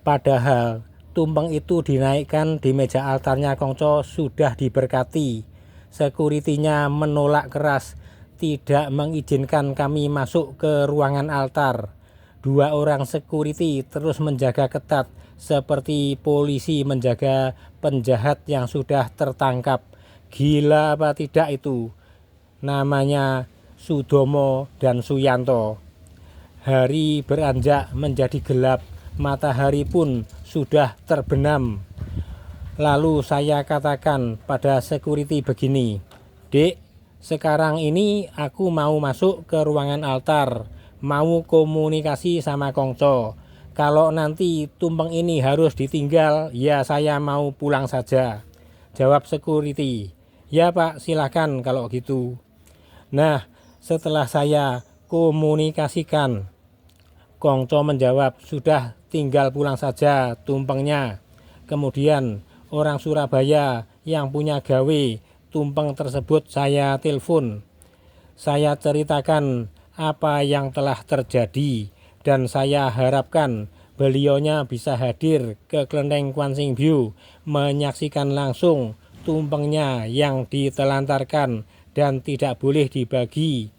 Padahal tumpeng itu dinaikkan di meja altarnya Kongco sudah diberkati. Sekuritinya menolak keras, tidak mengizinkan kami masuk ke ruangan altar. 2 orang sekuriti terus menjaga ketat seperti polisi menjaga penjahat yang sudah tertangkap. Gila apa tidak itu? Namanya Sudomo dan Suyanto. Hari beranjak menjadi gelap, matahari pun sudah terbenam. Lalu saya katakan pada security begini, "Dek, sekarang ini aku mau masuk ke ruangan altar, mau komunikasi sama Kongco. Kalau nanti tumpeng ini harus ditinggal, ya saya mau pulang saja." Jawab security, "Ya Pak, silakan kalau gitu." Nah, setelah saya komunikasikan, Kongco menjawab, "Sudah, tinggal pulang saja tumpengnya." Kemudian orang Surabaya yang punya gawe tumpeng tersebut saya telepon. Saya ceritakan apa yang telah terjadi dan saya harapkan beliaunya bisa hadir ke Klenteng Kwan Sing Byu menyaksikan langsung tumpengnya yang ditelantarkan dan tidak boleh dibagi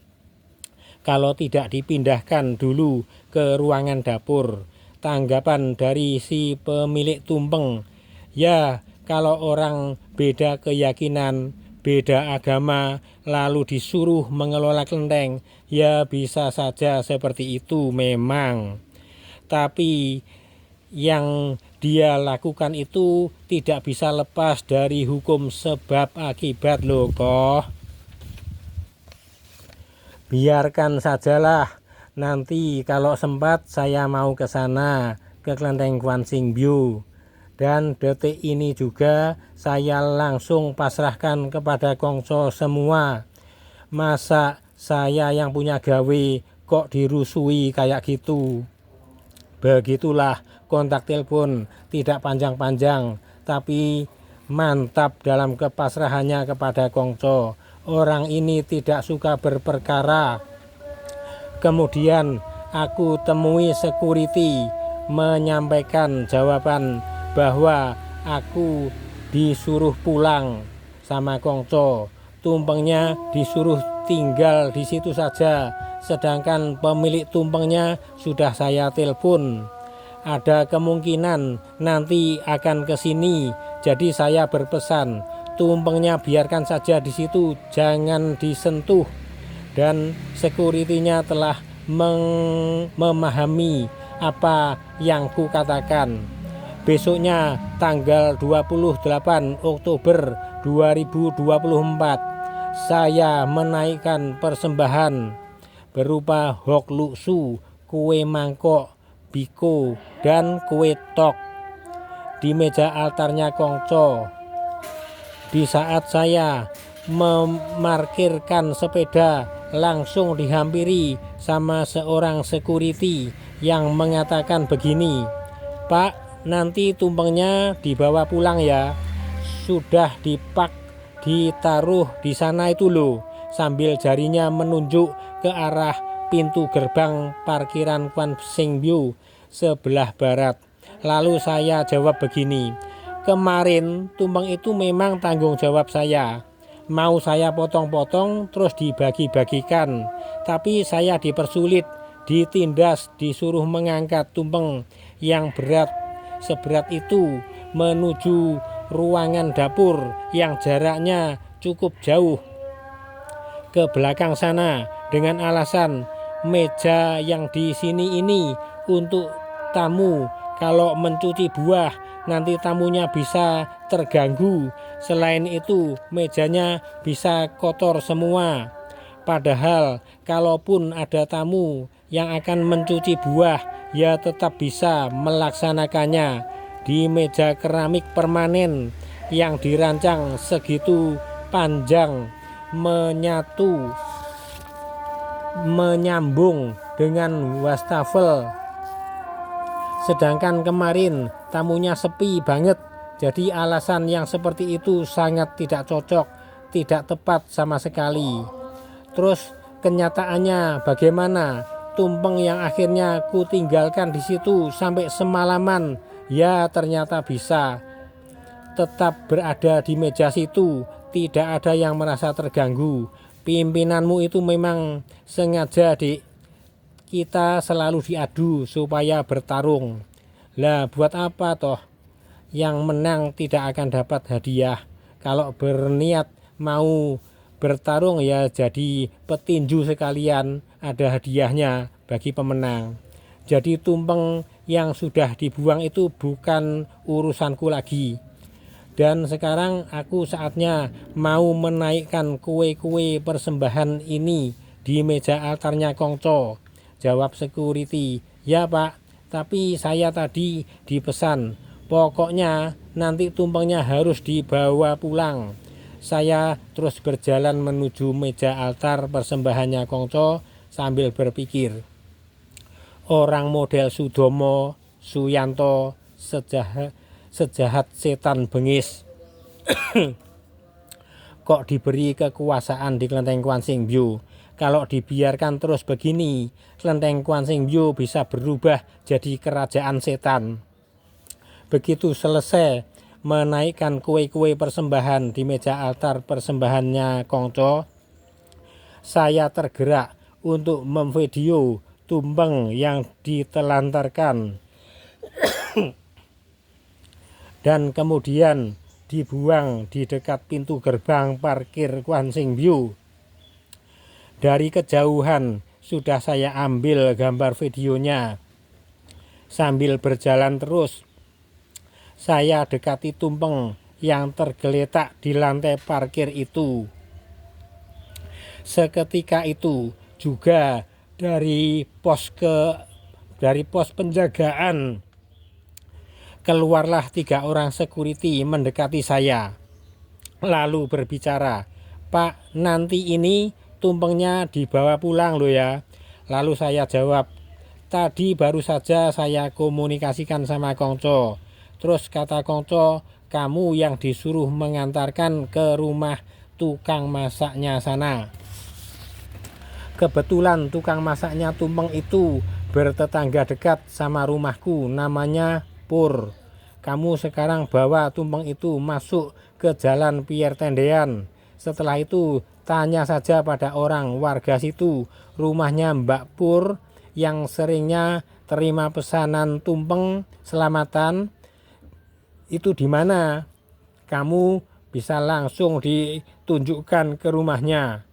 kalau tidak dipindahkan dulu ke ruangan dapur. Tanggapan dari si pemilik tumpeng, "Ya, kalau orang beda keyakinan, beda agama, lalu disuruh mengelola kelenteng, ya bisa saja seperti itu memang. Tapi yang dia lakukan itu tidak bisa lepas dari hukum sebab akibat loh toh. Biarkan sajalah, nanti kalau sempat saya mau ke sana, ke Klenteng Kwan Sing Byu. Dan detik ini juga saya langsung pasrahkan kepada Kongco semua. Masa saya yang punya gawe kok dirusui kayak gitu?" Begitulah kontak telepon, tidak panjang-panjang, tapi mantap dalam kepasrahannya kepada Kongco. Orang ini tidak suka berperkara. Kemudian aku temui security menyampaikan jawaban bahwa aku disuruh pulang sama Kongco. Tumpengnya disuruh tinggal di situ saja, sedangkan pemilik tumpengnya sudah saya telepon. Ada kemungkinan nanti akan ke sini, jadi saya berpesan tumpengnya biarkan saja di situ, jangan disentuh. Dan sekuritinya telah memahami apa yang ku katakan. Besoknya tanggal 28 Oktober 2024 saya menaikkan persembahan berupa hok luksu, kue mangkok, biko, dan kue tok di meja altarnya Kongco. Di saat saya memarkirkan sepeda, langsung dihampiri sama seorang security yang mengatakan begini, "Pak, nanti tumpengnya dibawa pulang ya. Sudah dipak, ditaruh di sana itu loh." Sambil jarinya menunjuk ke arah pintu gerbang parkiran Kwan Sing Byu sebelah barat. Lalu saya jawab begini, "Kemarin tumpeng itu memang tanggung jawab saya. Mau saya potong-potong terus dibagi-bagikan. Tapi saya dipersulit, ditindas, disuruh mengangkat tumpeng yang berat seberat itu menuju ruangan dapur yang jaraknya cukup jauh ke belakang sana dengan alasan meja yang di sini ini untuk tamu. Kalau mencuci buah nanti tamunya bisa terganggu. Selain itu mejanya bisa kotor semua. Padahal kalaupun ada tamu yang akan mencuci buah, ya tetap bisa melaksanakannya di meja keramik permanen yang dirancang segitu panjang, menyambung dengan wastafel. Sedangkan kemarin tamunya sepi banget, jadi alasan yang seperti itu sangat tidak cocok, tidak tepat sama sekali. Terus kenyataannya bagaimana? Tumpeng yang akhirnya ku tinggalkan di situ sampai semalaman Ya ternyata bisa tetap berada di meja situ, tidak ada yang merasa terganggu. Pimpinanmu itu memang sengaja kita selalu diadu supaya bertarung. Lah buat apa toh? Yang menang tidak akan dapat hadiah. Kalau berniat mau bertarung ya jadi petinju sekalian, ada hadiahnya bagi pemenang. Jadi tumpeng yang sudah dibuang itu bukan urusanku lagi. Dan sekarang aku saatnya mau menaikkan kue-kue persembahan ini di meja altarnya Kongco. Jawab security, ya pak, tapi saya tadi dipesan, pokoknya nanti tumpengnya harus dibawa pulang. Saya terus berjalan menuju meja altar persembahannya Kongco sambil berpikir, orang model Sudomo, Suyanto, sejahat setan bengis kok diberi kekuasaan di Kelenteng Kwan Sing Byo. Kalau dibiarkan terus begini, Kelenteng Kwan Sing Byo bisa berubah jadi kerajaan setan. Begitu selesai menaikkan kue-kue persembahan di meja altar persembahannya Kongco, saya tergerak untuk memvideo tumpeng yang ditelantarkan dan kemudian dibuang di dekat pintu gerbang parkir Kwan Sing Byo. Dari kejauhan sudah saya ambil gambar videonya. Sambil berjalan terus, saya dekati tumpeng yang tergeletak di lantai parkir itu. Seketika itu juga dari pos penjagaan keluarlah 3 orang security mendekati saya. Lalu berbicara, Pak, nanti ini tumpengnya dibawa pulang loh ya. Lalu saya jawab, tadi baru saja saya komunikasikan sama Kongco. Terus kata Kongco, kamu yang disuruh mengantarkan ke rumah tukang masaknya sana. Kebetulan tukang masaknya tumpeng itu bertetangga dekat sama rumahku, namanya Pur. Kamu sekarang bawa tumpeng itu masuk ke jalan Pier Tendean. Setelah itu tanya saja pada orang warga situ, rumahnya Mbak Pur yang seringnya terima pesanan tumpeng selamatan itu di mana. Kamu bisa langsung ditunjukkan ke rumahnya.